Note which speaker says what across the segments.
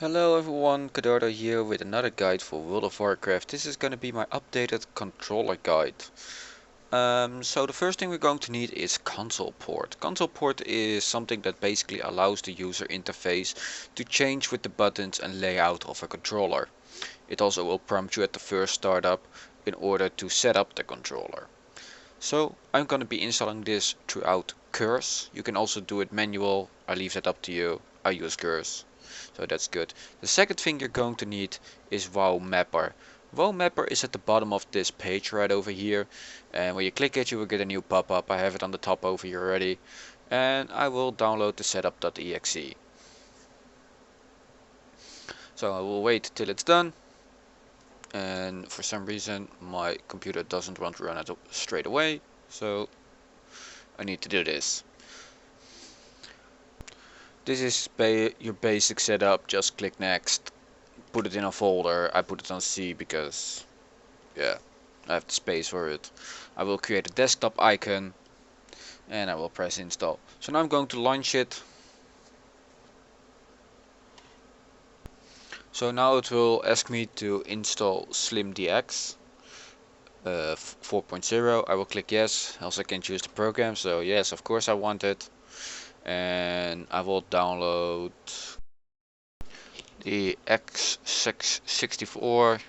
Speaker 1: Hello everyone, Kadordo here with another guide for World of Warcraft. This is going to be my updated controller guide. So the first thing we're going to need is Consoleport. Consoleport is something that basically allows the user interface to change with the buttons and layout of a controller. It also will prompt you at the first startup in order to set up the controller. So I'm going to be installing this throughout Curse. You can also do it manual, I leave that up to you. I use Curse. So that's good. The second thing you're going to need is WoWMapper. WoWMapper is at the bottom of this page right over here, and when you click it you will get a new pop-up. I have it on the top over here already, and I will download the setup.exe. So I will wait till it's done, and for some reason my computer doesn't want to run it straight away, so I need to do this. This is your basic setup. Just click next, put it in a folder. I put it on C because yeah, I have the space for it. I will create a desktop icon and I will press install. So now I'm going to launch it. So now it will ask me to install SlimDX 4.0. I will click yes, else I can choose the program. So yes, of course I want it. And I will download the X64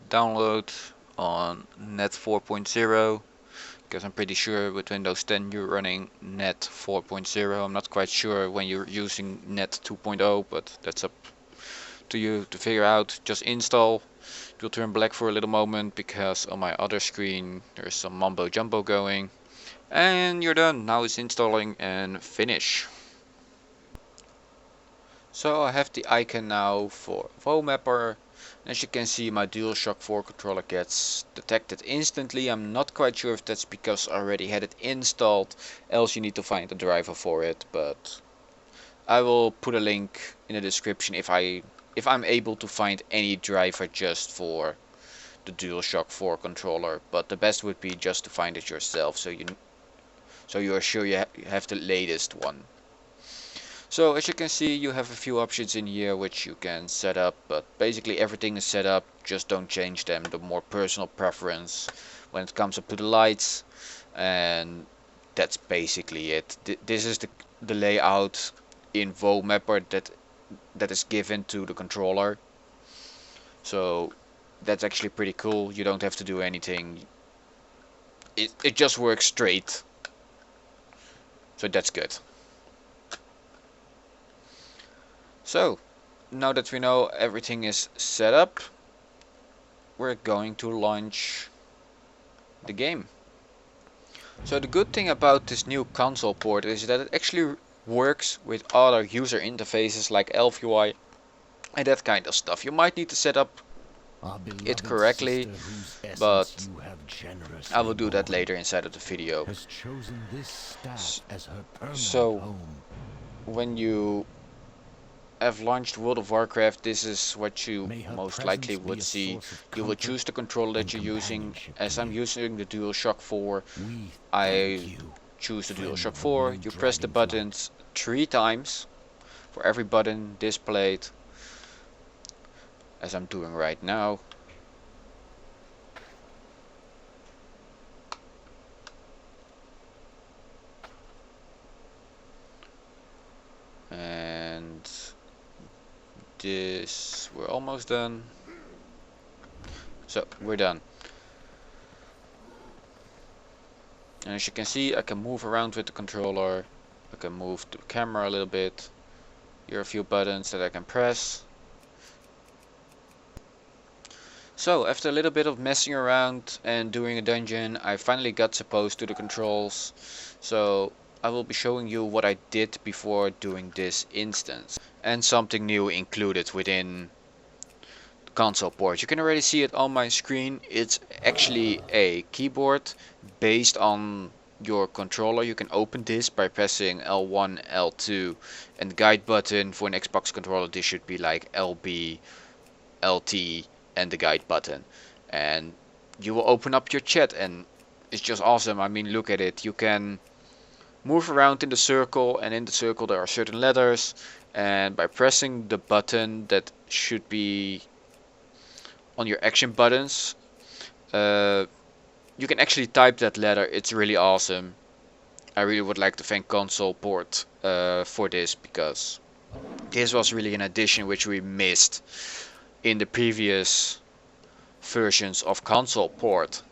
Speaker 1: download on net 4.0 because I'm pretty sure with Windows 10 you're running net 4.0. I'm not quite sure when you're using net 2.0, but that's up to you to figure out. Just install. It will turn black for a little moment because on my other screen there's some mumbo jumbo going. And you're done. Now it's installing and finish. So I have the icon now for WoWMapper. As you can see, my DualShock 4 controller gets detected instantly. I'm not quite sure if that's because I already had it installed, else you need to find a driver for it, but I will put a link in the description if I'm able to find any driver just for the DualShock 4 controller, but the best would be just to find it yourself so you are sure you have the latest one. So as you can see, you have a few options in here which you can set up, but basically everything is set up, just don't change them. The more personal preference when it comes up to the lights, and that's basically it. This is the layout in WoWMapper that is given to the controller. So that's actually pretty cool. You don't have to do anything. It just works straight. So that's good. So now that we know everything is set up, we're going to launch the game. So the good thing about this new Consoleport is that it actually works with other user interfaces like Elf UI and that kind of stuff. You might need to set up it correctly, but I will do that later inside of the video. So when you have launched World of Warcraft, this is what you most likely would see. You will choose the controller that you're using. As I'm using the DualShock 4, I choose the DualShock 4. You press the buttons 3 times for every button displayed, as I'm doing right now. And this, we're almost done. So we're done. And as you can see, I can move around with the controller. I can move the camera a little bit. Here are a few buttons that I can press. So after a little bit of messing around and doing a dungeon, I finally got supposed to the controls. So I will be showing you what I did before doing this instance. And something new included within the Consoleport. You can already see it on my screen. It's actually a keyboard based on your controller. You can open this by pressing L1, L2, and the guide button for an Xbox controller. This should be like LB, LT, and the guide button. And you will open up your chat, and it's just awesome. I mean, look at it. You can move around in the circle, and in the circle there are certain letters, and by pressing the button that should be on your action buttons, you can actually type that letter. It's really awesome. I really would like to thank Consoleport for this, because this was really an addition which we missed in the previous versions of Consoleport.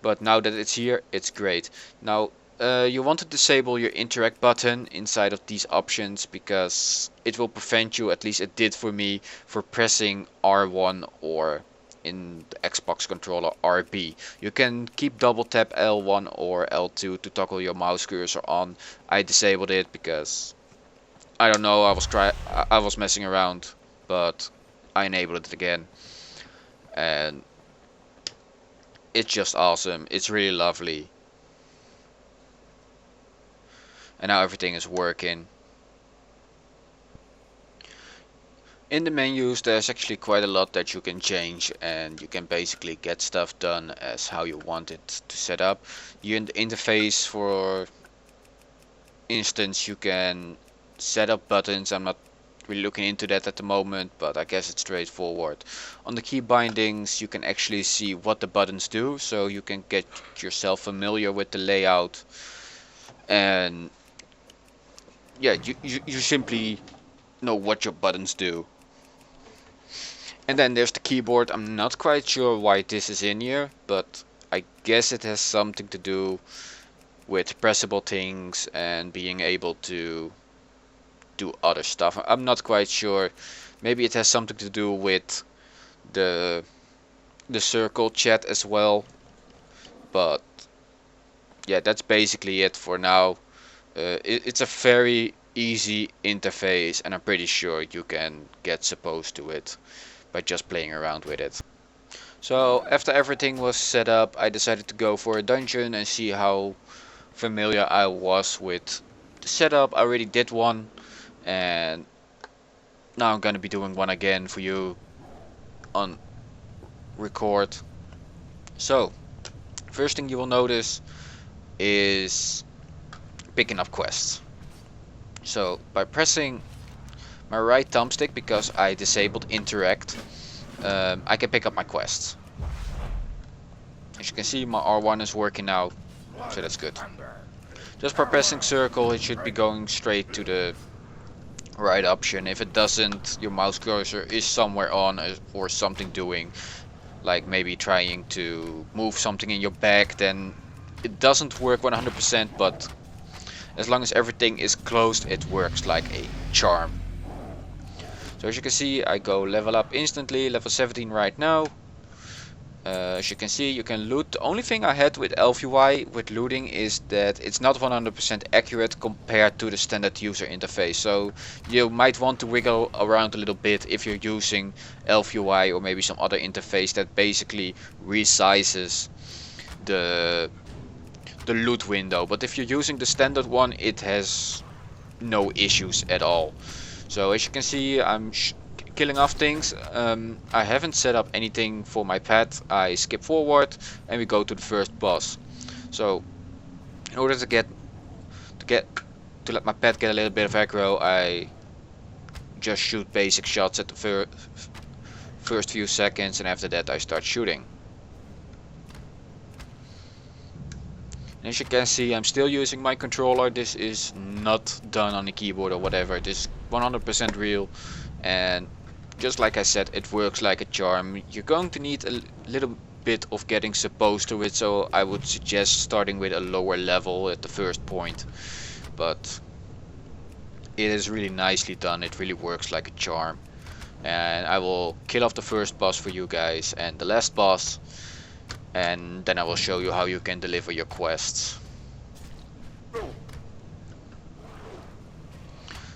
Speaker 1: But now that it's here, it's great. Now, you want to disable your interact button inside of these options, because it will prevent you, at least it did for me, for pressing R1 or in the Xbox controller RB. You can keep double tap L1 or L2 to toggle your mouse cursor on. I disabled it because I don't know, I was messing around, but I enabled it again, and it's just awesome. It's really lovely. And now everything is working. In the menus there's actually quite a lot that you can change, and you can basically get stuff done as how you want it to set up. Here in the interface, for instance, you can set up buttons. I'm not really looking into that at the moment, but I guess it's straightforward. On the key bindings you can actually see what the buttons do, so you can get yourself familiar with the layout, and yeah, you simply know what your buttons do. And then there's the keyboard. I'm not quite sure why this is in here, but I guess it has something to do with pressable things and being able to do other stuff. I'm not quite sure. Maybe it has something to do with the circle chat as well. But yeah, that's basically it for now. It's a very easy interface, and I'm pretty sure you can get supposed to it by just playing around with it. So after everything was set up, I decided to go for a dungeon and see how familiar I was with the setup. I already did one, and now I'm gonna be doing one again for you on record. So first thing you will notice is picking up quests. So by pressing my right thumbstick, because I disabled interact, I can pick up my quests. As you can see, my R1 is working now, so that's good. Just by pressing circle, it should be going straight to the right option. If it doesn't, your mouse cursor is somewhere on or something doing, like maybe trying to move something in your bag, then it doesn't work 100%, but as long as everything is closed, it works like a charm. So as you can see, I go level up instantly, level 17 right now. As you can see, you can loot. The only thing I had with ElfUI with looting is that it's not 100% accurate compared to the standard user interface. So you might want to wiggle around a little bit if you're using ElfUI or maybe some other interface that basically resizes the loot window. But if you're using the standard one, it has no issues at all. So as you can see, I'm killing off things. I haven't set up anything for my pet. I skip forward and we go to the first boss. So in order to let my pet get a little bit of aggro, I just shoot basic shots at the first few seconds, and after that I start shooting. And as you can see, I'm still using my controller. This is not done on the keyboard or whatever. This is 100% real, and just like I said, it works like a charm. You're going to need a little bit of getting supposed to it, so I would suggest starting with a lower level at the first point. But it is really nicely done. It really works like a charm. And I will kill off the first boss for you guys and the last boss, and then I will show you how you can deliver your quests.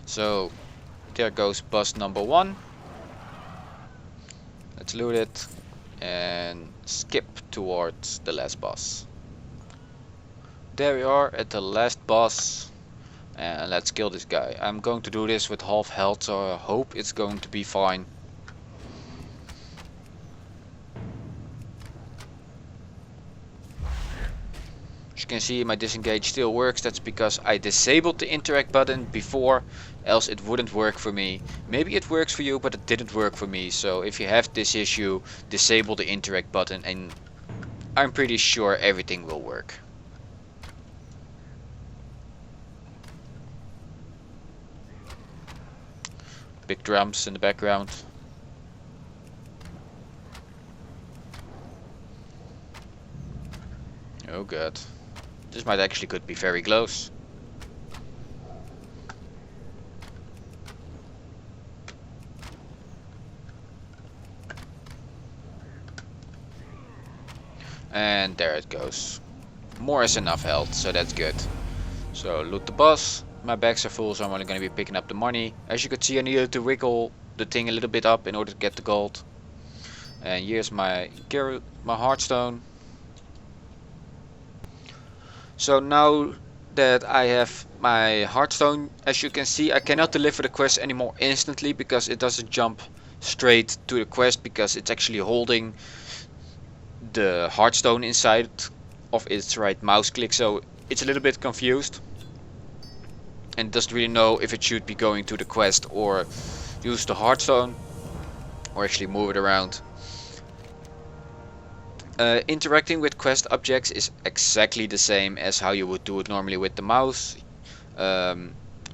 Speaker 1: So there goes boss number 1. Let's loot it and skip towards the last boss. There we are at the last boss, and let's kill this guy. I'm going to do this with half health, so I hope it's going to be fine. As you can see, my disengage still works. That's because I disabled the interact button before, else it wouldn't work for me. Maybe it works for you, but it didn't work for me. So if you have this issue, disable the interact button and I'm pretty sure everything will work. Big drums in the background. Oh god. This might actually could be very close. And there it goes. More is enough health, so that's good. So loot the boss. My bags are full, so I'm only going to be picking up the money. As you could see, I needed to wiggle the thing a little bit up in order to get the gold. And here's my heartstone. So now that I have my heartstone, as you can see, I cannot deliver the quest anymore instantly because it doesn't jump straight to the quest, because it's actually holding the heartstone inside of its right mouse click, so it's a little bit confused and doesn't really know if it should be going to the quest or use the heartstone or actually move it around. Interacting with quest objects is exactly the same as how you would do it normally with the mouse.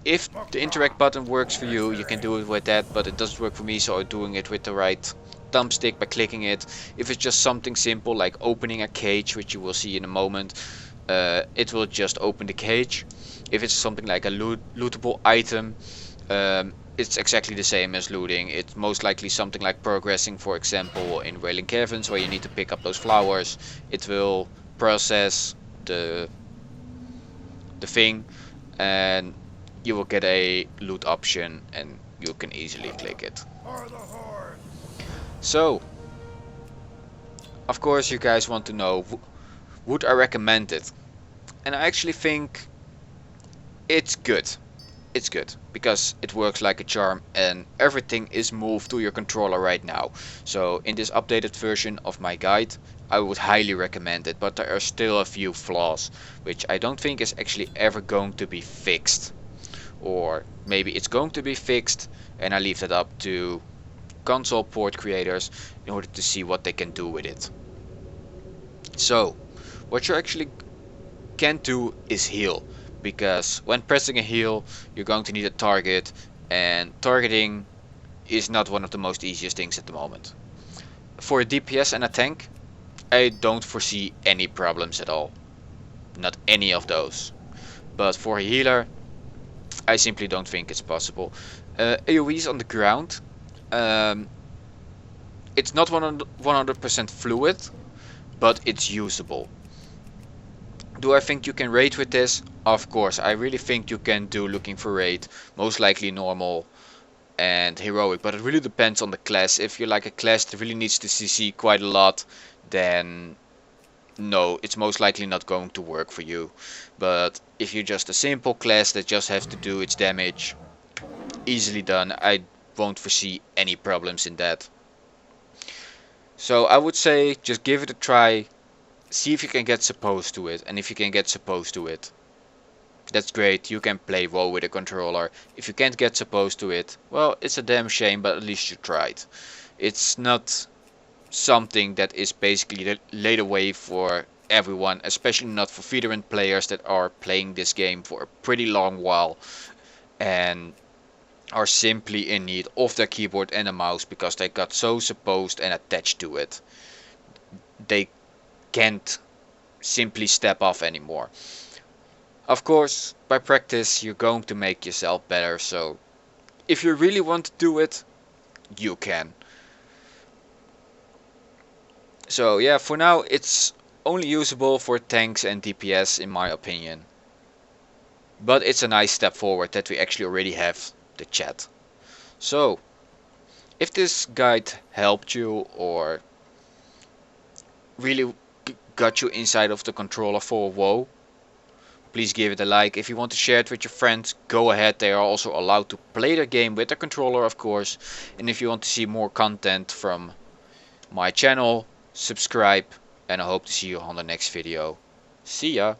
Speaker 1: If the interact button works for you, you can do it with that, but it doesn't work for me, so I'm doing it with the right thumbstick by clicking it. If it's just something simple like opening a cage, which you will see in a moment, it will just open the cage. If it's something like a lootable item, it's exactly the same as looting. It's most likely something like progressing, for example in Wailing Caverns, where you need to pick up those flowers. It will process the thing and you will get a loot option and you can easily click it. So, of course you guys want to know, would I recommend it? And I actually think it's good. It's good because it works like a charm and everything is moved to your controller right now. So in this updated version of my guide, I would highly recommend it, but there are still a few flaws which I don't think is actually ever going to be fixed. Or maybe it's going to be fixed and I leave that up to Consoleport creators in order to see what they can do with it. So what you actually can do is heal, because when pressing a heal you're going to need a target, and targeting is not one of the most easiest things at the moment. For a DPS and a tank, I don't foresee any problems at all, not any of those, but for a healer I simply don't think it's possible. AoEs on the ground, it's not 100% fluid, but it's usable. Do I think you can raid with this? Of course, I really think you can do looking for raid, most likely normal and heroic, but it really depends on the class. If you're like a class that really needs to CC quite a lot, then no, it's most likely not going to work for you. But if you're just a simple class that just has to do its damage, easily done, I won't foresee any problems in that. So I would say just give it a try. See if you can get supposed to it, and if you can get supposed to it, that's great, you can play WoW with a controller. If you can't get supposed to it, well, it's a damn shame, but at least you tried. It's not something that is basically laid away for everyone, especially not for veteran players that are playing this game for a pretty long while and are simply in need of their keyboard and a mouse because they got so supposed and attached to it. They can't simply step off anymore. Of course, by practice you're going to make yourself better, so if you really want to do it, you can. So yeah, for now it's only usable for tanks and DPS in my opinion. But it's a nice step forward that we actually already have the chat. So, if this guide helped you or really got you inside of the controller for WoW, please give it a like. If you want to share it with your friends, go ahead. They are also allowed to play the game with the controller, of course. And if you want to see more content from my channel, subscribe, and I hope to see you on the next video. See ya!